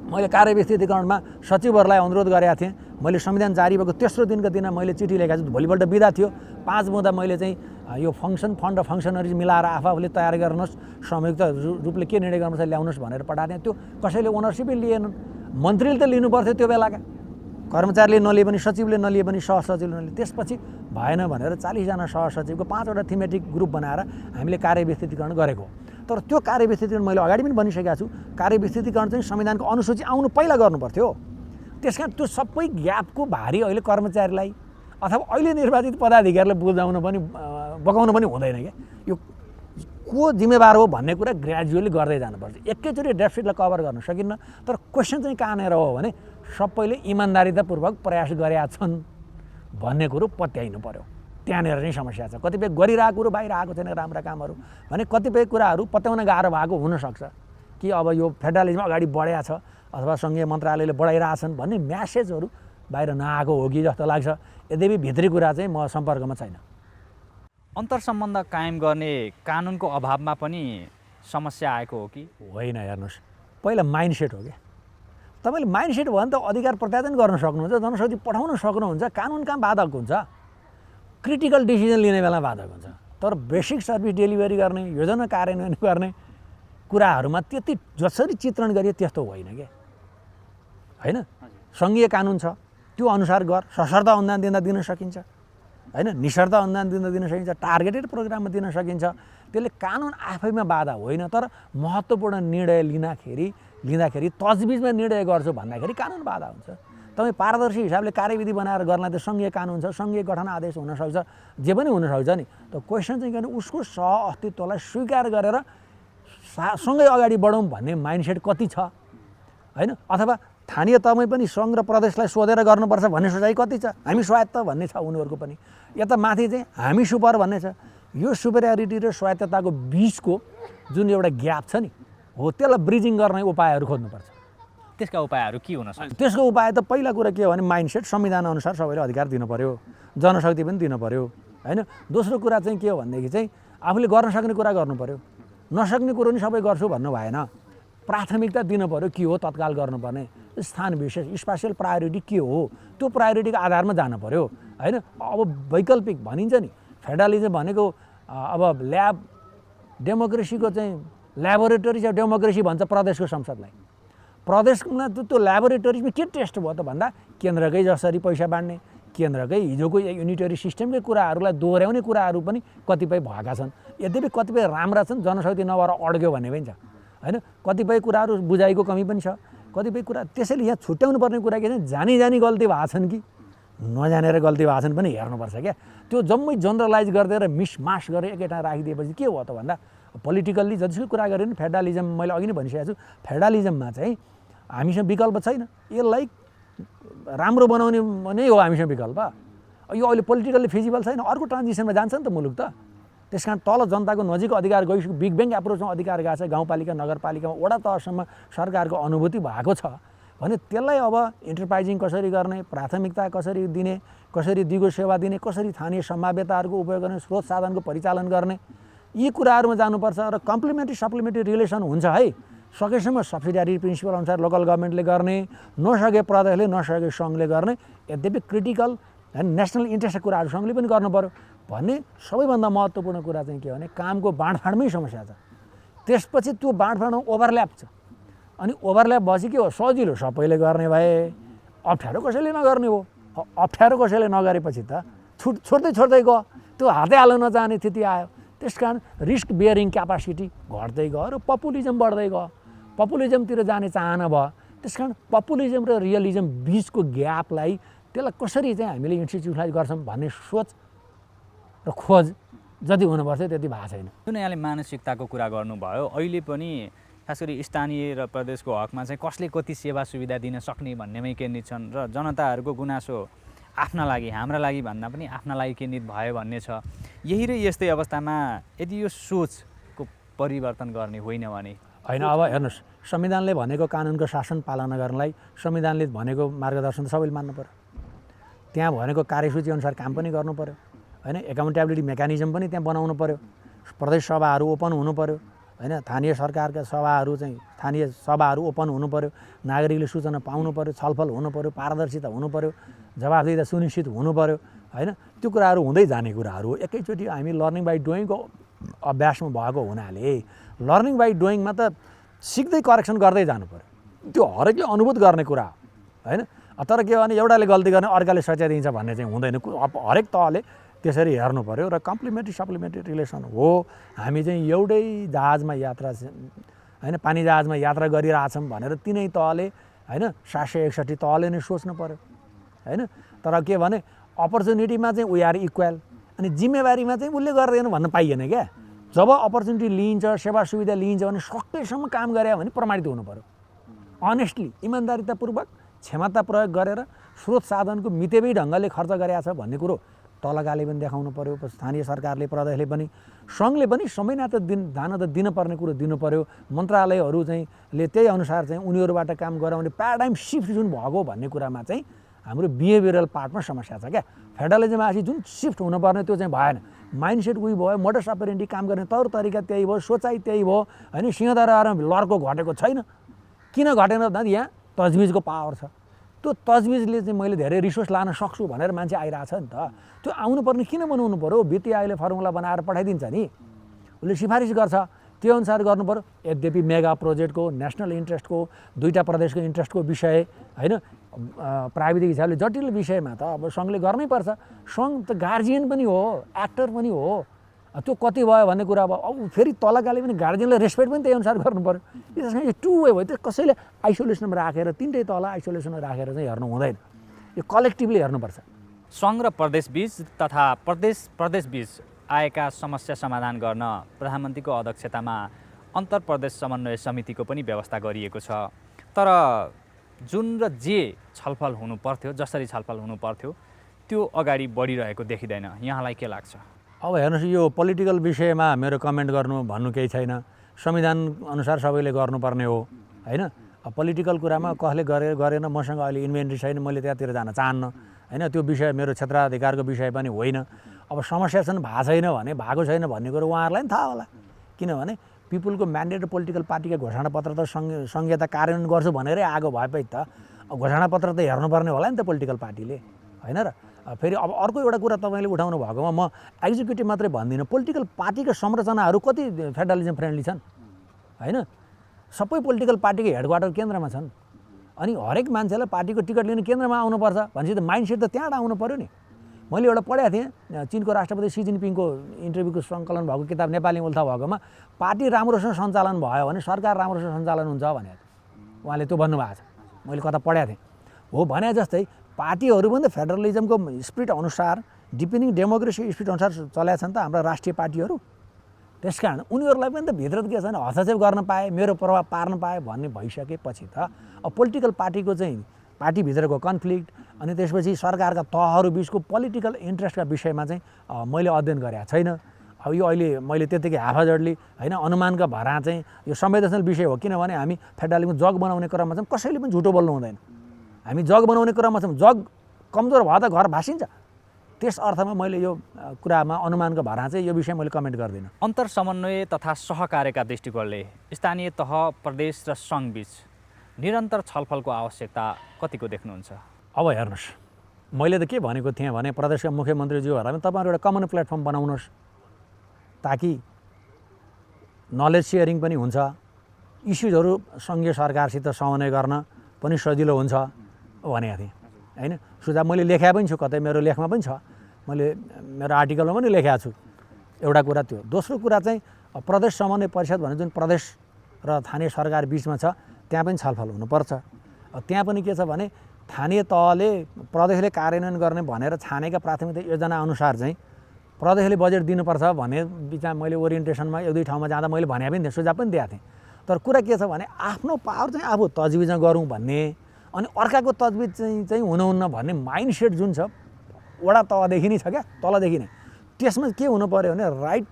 मैले कार्यविस्तृतीकरणमा सचिवहरूलाई अनुरोध गरेका थिएँ। मैले संविधान जारी भएको तेस्रो दिनको दिन मैले चिठी लेखेको छु। भोलिपल्ट बिदा थियो। 5 बुँदा मैले चाहिँ यो फङ्सन फन्ड र फङ्सनरिज मिलाएर आफूले तयार गर्नुहोस्, संयुक्त रूपले के निर्णय गर्नुपर्छ ल्याउनुहोस् भनेर पठाएको थिएँ। त्यो कसैले ओनरसिपै लिएनन्। मन्त्रीले त लिनु पर्थ्यो त्यो बेलाका, कर्मचारीले नलिए पनि सचिवले नलिए पनि सहसचिवले नलिए। त्यसपछि भएन भनेर 40 जना सहसचिवको 5 वटा थीमेटिक ग्रुप बनाएर हामीले कार्यविस्तृतीकरण गरेको। तर त्यो कार्यविस्तृतीकरण मैले अगाडि पनि भनिसकेको छु। कार्यविस्तृतीकरण चाहिँ संविधानको अनुसूची आउनु पहिला गर्नुपर्थ्यो। त्यसकारण त्यो सबै ग्यापको भारी अहिले कर्मचारीलाई अथवा अहिले निर्वाचित पदाधिकारीलाई बगाउनु पनि हुँदैन क्या। यो को जिम्मेवार हो भन्ने कुरा ग्रेजुअली गर्दै जानुपर्छ। एकैचोटि डेफिसिटलाई कभर गर्न सकिन्न। तर क्वेसन चाहिँ कहाँनिर हो भने सबैले इमान्दारितापूर्वक प्रयास गरेका छन् भन्ने कुरो पत्याइनु पर्यो। त्यहाँनिर चाहिँ समस्या छ। कतिपय गरिरहेको कुरो बाहिर आएको छैन राम्रा कामहरू भने कतिपय कुराहरू पत्याउन गाह्रो भएको हुनसक्छ कि अब यो फेडरलिजम अगाडि बढेको छ अथवा सङ्घीय मन्त्रालयले बढाइरहेछन् भन्ने म्यासेजहरू बाहिर नआएको हो कि जस्तो लाग्छ। यद्यपि भित्री कुरा चाहिँ म सम्पर्कमा छैन। अन्तर्सम्बन्ध कायम गर्ने कानुनको अभावमा पनि समस्या आएको हो कि होइन? हेर्नुहोस्, पहिला माइन्डसेट हो क्या। तपाईँले माइन्डसेट भयो भने त अधिकार प्रत्यायोजन गर्न सक्नुहुन्छ, जनशक्ति पठाउन सक्नुहुन्छ, कानुन कहाँ बाधक हुन्छ? क्रिटिकल डिसिजन लिने बेला बाधक हुन्छ। तर बेसिक सर्भिस डेलिभरी गर्ने, योजना कार्यान्वयन गर्ने कुराहरूमा त्यति जसरी चित्रण गरिए त्यस्तो होइन क्या। होइन, सङ्घीय कानुन छ, त्यो अनुसार गर। सशर्त अनुदान दिन सकिन्छ, होइन, निशर्त अनुदान दिन सकिन्छ, टार्गेटेड प्रोग्राममा दिन सकिन्छ। त्यसले कानुन आफैमा बाधा होइन। तर महत्त्वपूर्ण निर्णय लिँदाखेरि तजबिजमा निर्णय गर्छु भन्दाखेरि कानुन बाधा हुन्छ। तपाईँ पारदर्शी हिसाबले कार्यविधि बनाएर गर्न त सङ्घीय कानुन छ, सङ्घीय गठन आदेश हुनसक्छ, जे पनि हुनसक्छ नि। त क्वेसन चाहिँ के भने उसको सह अस्तित्वलाई स्वीकार गरेर सँगै अगाडि बढौँ भन्ने माइन्डसेट कति छ, होइन? अथवा स्थानीय तमै पनि सङ्घ र प्रदेशलाई सोधेर गर्नुपर्छ भन्ने सोचाइ कति छ? हामी स्वायत्त भन्ने छ उनीहरूको पनि। यता माथि चाहिँ हामी सुपर भन्ने छ। यो सुपेरियरिटी र स्वायत्तताको बिचको जुन एउटा ग्याप छ नि, हो त्यसलाई ब्रिजिङ गर्ने उपायहरू खोज्नुपर्छ। त्यसका उपायहरू के हुन सक्छ? त्यसको उपाय त पहिला कुरा के हो भने माइन्डसेट संविधान अनुसार सबैले अधिकार दिनु पर्यो, जनशक्ति पनि दिनु पर्यो, होइन? दोस्रो कुरा चाहिँ के हो भनेदेखि चाहिँ आफूले गर्न सक्ने कुरा गर्नु पर्यो। नसक्ने कुरो नि सबै गर्छु भन्नु भएन। प्राथमिकता दिनु पर्यो के हो तत्काल गर्नुपर्ने, स्थान विशेष स्पेसियल प्रायोरिटी के हो, त्यो प्रायोरिटीको आधारमा जानु पर्यो, होइन? अब वैकल्पिक भनिन्छ नि, फेडरलिजम भनेको अब ल्याब डेमोक्रेसीको चाहिँ ल्याबोरेटरी चाहिँ डेमोक्रेसी भन्छ प्रदेशको संसदलाई। प्रदेशमा त्यो ल्याबोरेटरीमा के टेस्ट भयो त भन्दा केन्द्रकै जसरी पैसा बाँड्ने, केन्द्रकै हिजोको युनिटरी सिस्टमकै कुराहरूलाई दोहोऱ्याउने कुराहरू पनि कतिपय भएका छन्। यद्यपि कतिपय राम्रा छन्, जनशक्ति नभएर अड्क्यो भन्ने पनि छ, होइन? कतिपय कुराहरू बुझाइको कमी पनि छ, कतिपय कुरा। त्यसैले यहाँ छुट्याउनु पर्ने कुरा के छ, जानी गल्ती भएको छन् कि नजानेर गल्ती भएको छन् पनि हेर्नुपर्छ क्या। त्यो जम्मै जनरलाइज गरिदिएर मिसमास गरेर एकै ठाउँ राखिदिएपछि के हो त भन्दा पोलिटिकल्ली जतिसुकै कुरा गऱ्यो नि, फेडरलिजम मैले अघि नै भनिसकेको छु, फेडरलिजममा चाहिँ हामीसँग विकल्प छैन। यसलाई राम्रो बनाउने नै हो हामीसँग विकल्प। यो अहिले पोलिटिकल्ली फिजिबल छैन, अर्को ट्रान्जिसनमा जान्छ नि त मुलुक त। त्यस कारण तल जनताको नजिक अधिकार गइसक्यो, बिग ब्याङ एप्रोचमा अधिकार गएको छ। गाउँपालिका नगरपालिकामा वडा तहसम्म सरकारको अनुभूति भएको छ भने त्यसलाई अब इन्टरप्राइजिङ कसरी गर्ने, प्राथमिकता कसरी दिने, कसरी दिगो सेवा दिने, कसरी स्थानीय सम्भाव्यताहरूको उपयोग गर्ने, स्रोत साधनको परिचालन गर्ने, यी कुराहरूमा जानुपर्छ। र कम्प्लिमेन्ट्री सप्लिमेन्ट्री रिलेसन हुन्छ है। सकेसम्म सब्सिडियरी प्रिन्सिपल अनुसार लोकल गभर्मेन्टले गर्ने, नसके प्रदेशले, नसके सङ्घले गर्ने। यद्यपि क्रिटिकल होइन नेसनल इन्ट्रेस्टको कुराहरू सङ्घले पनि गर्नु पर्यो भन्ने सबैभन्दा महत्त्वपूर्ण कुरा चाहिँ के भने कामको बाँडफाँडमै समस्या छ। त्यसपछि त्यो बाँडफाँडमा ओभरल्याप छ। अनि ओभरल्याप भएपछि के हो, सजिलो सबैले गर्ने भए, अप्ठ्यारो कसैले नगर्ने हो। अप्ठ्यारो कसैले नगरेपछि त छोड्दै गयो, त्यो हातै हाल्न नचाहने स्थिति आयो। त्यस कारण रिस्क बियरिङ क्यापासिटी घट्दै गयो र पपुलिजम बढ्दै गयो, पपुलिजमतिर जाने चाहना भयो। त्यस कारण पपुलिजम र रियलिजम बिचको ग्यापलाई त्यसलाई कसरी चाहिँ हामीले इन्स्टिट्युसनलाइज गर्छौँ भन्ने सोच र खोज जति हुनुपर्छ त्यति भएको छैन। जुन यहाँले मानसिकताको कुरा गर्नुभयो, अहिले पनि खास गरी स्थानीय र प्रदेशको हकमा चाहिँ कसले कति सेवा सुविधा दिन सक्ने भन्नेमै केन्द्रित छन् र जनताहरूको गुनासो आफ्ना लागि हाम्रा लागि भन्दा पनि आफ्ना लागि केन्द्रित भयो भन्ने छ। यही र यस्तै अवस्थामा यदि यो सोचको परिवर्तन गर्ने होइन भने होइन। अब हेर्नुहोस्, संविधानले भनेको कानुनको शासन पालना गर्नलाई संविधानले भनेको मार्गदर्शन त सबैले मान्नु पर्यो। त्यहाँ भनेको कार्यसूची अनुसार काम पनि गर्नु पर्यो होइन। एकाउन्टेबिलिटी मेकानिजम पनि त्यहाँ बनाउनु पर्यो। प्रदेश सभाहरू ओपन हुनु पर्यो होइन। स्थानीय सरकारका सभाहरू चाहिँ स्थानीय सभाहरू ओपन हुनु पर्यो। नागरिकले सूचना पाउनु पर्यो, छलफल हुनु पर्यो, पारदर्शिता हुनु पर्यो, जवाफदेहिता सुनिश्चित हुनु पर्यो होइन। त्यो कुराहरू हुँदै जाने कुराहरू हो। एकैचोटि हामी लर्निङ बाई डुइङको अभ्यासमा भएको हुनाले लर्निङ बाई डुइङमा त सिक्दै करेक्सन गर्दै जानु पर्यो। त्यो हरेकले अनुभूत गर्ने कुरा हो होइन। तर के भने एउटाले गल्ती गर्ने अर्काले सच्याइदिन्छ भन्ने चाहिँ हुँदैन। हरेक तहले त्यसरी हेर्नु पर्यो र कम्प्लिमेन्ट्री सप्लिमेन्ट्री रिलेसन हो। हामी चाहिँ एउटै जहाजमा यात्रा होइन, पानी जहाजमा यात्रा गरिरहेछौँ भनेर तिनै तहले होइन 761 तहले नै सोच्नु पर्यो होइन। तर के भने अपर्च्युनिटीमा चाहिँ वी आर इक्वल, अनि जिम्मेवारीमा चाहिँ उसले गर्दैन भन्न पाइएन क्या। जब अपर्च्युनिटी लिइन्छ, सेवा सुविधा लिइन्छ भने सकेसम्म काम गरे भने प्रमाणित हुनु पर्यो। अनेस्टली, इमान्दारितापूर्वक क्षमता प्रयोग गरेर स्रोत साधनको मितेबै ढङ्गले खर्च गरेका छ भन्ने कुरो तलकाले पनि देखाउनु पर्यो। स्थानीय सरकारले, प्रदेशले पनि, सङ्घले पनि समय ध्यान त दिनुपर्ने कुरो दिनु पर्यो। मन्त्रालयहरू चाहिँ त्यही अनुसार चाहिँ उनीहरूबाट काम गराउने प्याराडाइम सिफ्ट जुन भएको भन्ने कुरामा चाहिँ हाम्रो बिहेभियरल पार्टमा समस्या छ क्या। फेडरलिजम आएपछि जुन सिफ्ट हुनुपर्ने त्यो चाहिँ भएन। माइन्डसेट उही भयो, मोडस अपरेन्डी काम गर्ने तौर तरिका त्यही भयो, सोचाइ त्यही भयो होइन। सिंहदरबारमा लड्को घटेको छैन। किन घटेन भन्दा यहाँ तजविजको पावर छ। त्यो तजविजले चाहिँ मैले धेरै रिसोर्स लान सक्छु भनेर मान्छे आइरहेछ नि त। त्यो आउनुपर्ने किन बनाउनु पर्यो? वित्तीय आयोगले फर्मुला बनाएर पठाइदिन्छ नि, उसले सिफारिस गर्छ, त्यो अनुसार गर्नु पर्यो। यद्यपि मेगा प्रोजेक्टको, नेसनल इन्ट्रेस्टको, दुईवटा प्रदेशको इन्ट्रेस्टको विषय होइन, प्राविधिक हिसाबले जटिल विषयमा त अब सङ्घले गर्नै पर्छ। सङ्घ त गार्जियन पनि हो, एक्टर पनि हो। त्यो कति भयो भन्ने कुरा अब फेरि तलकाले पनि गार्जियनलाई रेस्पेक्ट पनि त्यही अनुसार गर्नु पर्यो। यो टु वे भयो। त्यो कसैले आइसोलेसनमा राखेर तिनटै तल आइसोलेसनमा राखेर चाहिँ हेर्नु हुँदैन। यो कलेक्टिभली हेर्नुपर्छ। सङ्घ र प्रदेशबीच तथा प्रदेशबीच आएका समस्या समाधान गर्न प्रधानमन्त्रीको अध्यक्षतामा अन्तर प्रदेश समन्वय समितिको पनि व्यवस्था गरिएको छ। तर जुन र जे छलफल हुनु पर्थ्यो, जसरी छलफल हुनु पर्थ्यो त्यो अगाडि बढिरहेको देखिँदैन। यहाँलाई के लाग्छ? अब हेर्नुहोस्, यो पोलिटिकल विषयमा मेरो कमेन्ट गर्नु भन्नु केही छैन। संविधान अनुसार सबैले गर्नुपर्ने हो होइन। अब पोलिटिकल कुरामा कसले गरेन मसँग अहिले इन्भेन्ट्री छैन, मैले त्यहाँतिर जान चाहन्न होइन। त्यो विषय मेरो क्षेत्राधिकारको विषय पनि होइन। अब समस्या छैन, भएको छैन भने भएको छैन भन्ने कुरो उहाँहरूलाई पनि थाहा होला। किनभने पिपुलको म्यान्डेट र पोलिटिकल पार्टीको घोषणापत्र त संहिता कार्यान्वयन गर्छु भनेरै आएको भएपछि त घोषणापत्र त हेर्नुपर्ने होला नि त पोलिटिकल पार्टीले होइन र। फेरि अब अर्को एउटा कुरा तपाईँले उठाउनु भएकोमा म एक्जिक्युटिभ मात्रै भन्दिनँ, पोलिटिकल पार्टीका संरचनाहरू कति फेडरलिजम फ्रेन्डली छन् होइन। सबै पोलिटिकल पार्टीको हेडक्वार्टर केन्द्रमा छन्। अनि हरेक मान्छेलाई पार्टीको टिकट लिन केन्द्रमा आउनुपर्छ भनेपछि त माइन्डसेट त त्यहाँबाट आउनु पऱ्यो नि। मैले एउटा पढेको थिएँ, चीनको राष्ट्रपति सी जिनपिङको इन्टरभ्यूको सङ्कलन भएको किताब नेपालीमा उल्था भएकोमा पार्टी राम्रोसँग सञ्चालन भयो भने सरकार राम्रोसँग सञ्चालन हुन्छ भने उहाँले त्यो भन्नुभएको छ। मैले कता पढेको थिएँ हो। भने जस्तै पार्टीहरू पनि त फेडरलिजमको स्पिरिट अनुसार, डिपेन्डिङ डेमोक्रेसी स्पिरिट अनुसार चलेका छन् त हाम्रा राष्ट्रिय पार्टीहरू। त्यस कारण उनीहरूलाई पनि त भित्र त के छैन, हस्तक्षेप गर्न पाए, मेरो प्रभाव पार्न पाए भन्ने भइसकेपछि त अब पोलिटिकल पार्टीको चाहिँ पार्टीभित्रको कन्फ्लिक्ट अनि त्यसपछि सरकारका तहहरू बिचको पोलिटिकल इन्ट्रेस्टका विषयमा चाहिँ मैले अध्ययन गरेको छैन। अब यो अहिले मैले त्यत्तिकै हाफाजडली होइन अनुमानका भरा चाहिँ यो संवेदनशील विषय हो। किनभने हामी फेडरलिजम जग बनाउने क्रममा चाहिँ कसैले पनि झुटो बोल्नु हुँदैन। हामी जग बनाउने क्रममा छौँ, जग कमजोर भयो त घर भाँसिन्छ। त्यस अर्थमा मैले यो कुरामा अनुमानको भरा चाहिँ यो विषय मैले कमेन्ट गर्दिनँ। अन्तर समन्वय तथा सहकार्यका दृष्टिकोणले स्थानीय तह, प्रदेश र सङ्घबीच निरन्तर छलफलको आवश्यकता कतिको देख्नुहुन्छ? अब हेर्नुहोस्, मैले त के भनेको थिएँ भने प्रदेशका मुख्यमन्त्रीज्यूहरूलाई तपाईँहरू एउटा कमन प्लेटफर्म बनाउनुहोस् ताकि नलेज सेयरिङ पनि हुन्छ, इस्युजहरू सङ्घीय सरकारसित समन्वय गर्न पनि सजिलो हुन्छ भनेको थिएँ होइन। सुझाव मैले लेखेको पनि छु, कतै मेरो लेखमा पनि छ, मैले मेरो आर्टिकलमा पनि लेखेको छु। एउटा कुरा त्यो। दोस्रो कुरा चाहिँ प्रदेश समन्वय परिषद भने जुन प्रदेश र स्थानीय सरकार बिचमा छ त्यहाँ पनि छलफल हुनुपर्छ। त्यहाँ पनि के छ भने स्थानीय तहले प्रदेशले कार्यान्वयन गर्ने भनेर छानेका प्राथमिकता योजना अनुसार चाहिँ प्रदेशले बजेट दिनुपर्छ भन्ने बिचमा मैले ओरिएन्टेसनमा एक दुई ठाउँमा जाँदा मैले भने पनि थिएँ, सुझाव पनि दिएको थिएँ। तर कुरा के छ भने आफ्नो पावर चाहिँ आफू तजविज गरौँ भन्ने अनि अर्काको तजविज चाहिँ हुनुहुन्न भन्ने माइन्डसेट जुन छ वडा तहदेखि नै छ क्या, तलदेखि नै। त्यसमा के हुनु पऱ्यो भने राइट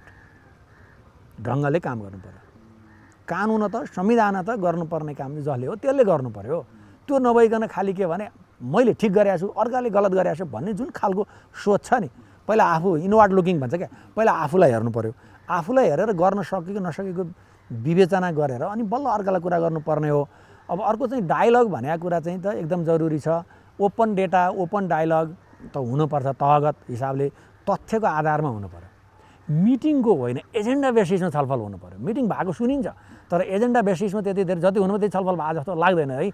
ढङ्गले काम गर्नु पऱ्यो। कानुन त संविधान त गर्नुपर्ने काम जसले हो त्यसले गर्नु पऱ्यो। त्यो नभइकन खालि के भने मैले ठिक गरेको छु अर्काले गलत गरेको छु भन्ने जुन खालको सोच छ नि, पहिला आफू इनवर्ड लुकिङ भन्छ क्या, पहिला आफूलाई हेर्नु पऱ्यो। आफूलाई हेरेर गर्न सकेको नसकेको विवेचना गरेर अनि बल्ल अर्कालाई कुरा गर्नुपर्ने हो। अब अर्को चाहिँ डायलग भनेको कुरा चाहिँ त एकदम जरुरी छ। ओपन डेटा ओपन डायलग त हुनुपर्छ, तहगत हिसाबले तथ्यको आधारमा हुनु पऱ्यो। मिटिङको होइन, एजेन्डा बेसिसमा छलफल हुनु पऱ्यो। मिटिङ भएको सुनिन्छ तर एजेन्डा बेसिसमा त्यति धेरै जति हुनु त्यति छलफल भएको जस्तो लाग्दैन है।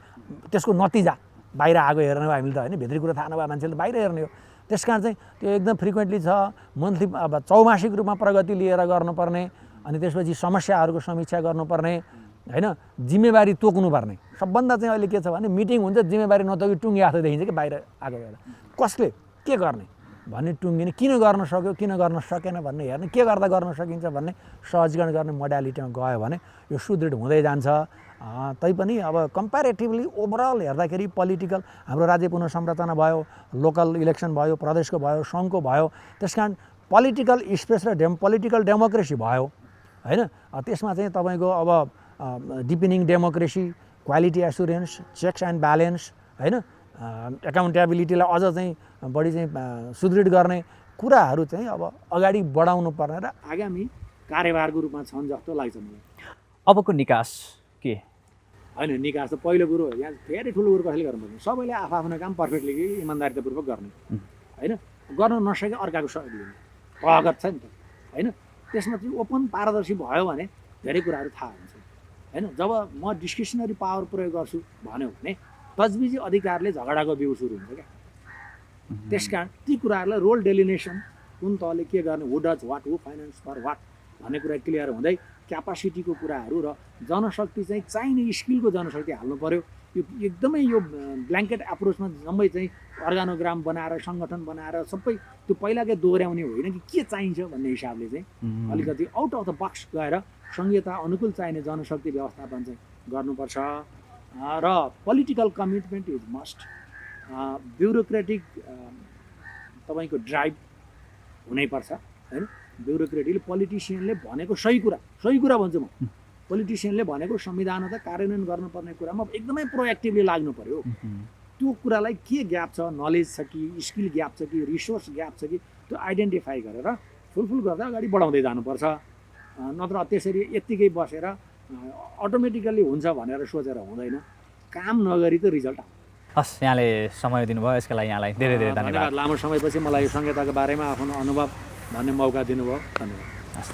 त्यसको नतिजा बाहिर आएको हेर्ने हो हामीले त होइन, भित्री कुरा थाहा नभए मान्छेले त बाहिर हेर्ने हो। त्यस कारण चाहिँ त्यो एकदम फ्रिक्वेन्टली छ, मन्थली अब चौमासिक रूपमा प्रगति लिएर गर्नुपर्ने, अनि त्यसपछि समस्याहरूको समीक्षा गर्नुपर्ने होइन, जिम्मेवारी तोक्नुपर्ने। सबभन्दा चाहिँ अहिले के छ भने मिटिङ हुन्छ जिम्मेवारी नतोकी टुङ्गे हात देखिन्छ कि बाहिर आएको बेला कसले के गर्ने भन्ने टुङ्गिने, किन गर्न सक्यो किन गर्न सकेन भन्ने हेर्ने, के गर्दा गर्न सकिन्छ भन्ने सहजीकरण गर्ने मोडालिटीमा गयो भने यो सुदृढ हुँदै जान्छ। तैपनि अब कम्पेरेटिभली ओभरअल हेर्दाखेरि पोलिटिकल हाम्रो राज्य पुनर्संरचना भयो, लोकल इलेक्सन भयो, प्रदेशको भयो, सङ्घको भयो, त्यस कारण पोलिटिकल स्पेस र पोलिटिकल डेमोक्रेसी भयो होइन। त्यसमा चाहिँ तपाईँको अब deepening democracy, quality assurance, checks and balance होइन, एकाउन्टेबिलिटीलाई अझ चाहिँ बढी चाहिँ सुदृढ गर्ने कुराहरू चाहिँ अब अगाडि बढाउनु पर्ने र आगामी कार्यभारको रूपमा छन् जस्तो लाग्छ मलाई। अबको निकास के होइन, निकास त पहिलो कुरो यहाँ धेरै ठुलो कुरो कसैले गर्नुपर्छ, सबैले आफ्नो काम पर्फेक्टली इमान्दारितापूर्वक गर्ने होइन, गर्न नसके अर्काको सहयोग लिने तहगत छ नि त होइन। त्यसमा चाहिँ ओपन पारदर्शी भयो भने धेरै कुराहरू थाहा हुन्छ होइन। जब म डिस्क्रिसनरी पावर प्रयोग गर्छु भन्यो भने तजबिजी अधिकारले झगडाको बिउ सुरु हुन्छ क्या। त्यस कारण ती कुराहरूलाई रोल डेलिनेसन कुन तहले के गर्ने, who does what, who finance for what भन्ने कुरा क्लियर हुँदै क्यापासिटीको कुराहरू र जनशक्ति चाहिँ चाहिने स्किलको जनशक्ति हाल्नु पऱ्यो। यो एकदमै यो ब्ल्याङ्केट एप्रोचमा जम्मै चाहिँ अर्गानोग्राम बनाएर सङ्गठन बनाएर सबै त्यो पहिलाकै दोहोऱ्याउने होइन कि के चाहिन्छ भन्ने हिसाबले चाहिँ अलिकति आउट अफ द बक्स गएर संहिता अनुकूल चाहिने जनशक्ति व्यवस्थापन चाहिँ गर्नुपर्छ। र political commitment is must. Bureaucratic तपाईँको ड्राइभ हुनैपर्छ होइन। ब्युरोक्रेटिकले पोलिटिसियनले भनेको सही कुरा भन्छु म, पोलिटिसियनले भनेको संविधान त कार्यान्वयन गर्नुपर्ने कुरामा एकदमै प्रोएक्टिभली लाग्नु पर्यो। त्यो कुरालाई के ग्याप छ, नलेज छ कि स्किल ग्याप छ कि रिसोर्स ग्याप छ कि त्यो आइडेन्टिफाई गरेर फुलफुल गर्दा अगाडि बढाउँदै जानुपर्छ। नत्र त्यसरी यत्तिकै बसेर अटोमेटिकल्ली हुन्छ भनेर सोचेर हुँदैन, काम नगरी त रिजल्ट आउँछ। हस्, यहाँले समय दिनुभयो यसका लागि यहाँलाई धेरै धेरै धन्यवाद। लामो समयपछि मलाई यो संहिताको बारेमा आफ्नो अनुभव भन्ने मौका दिनुभयो, धन्यवाद। हस्।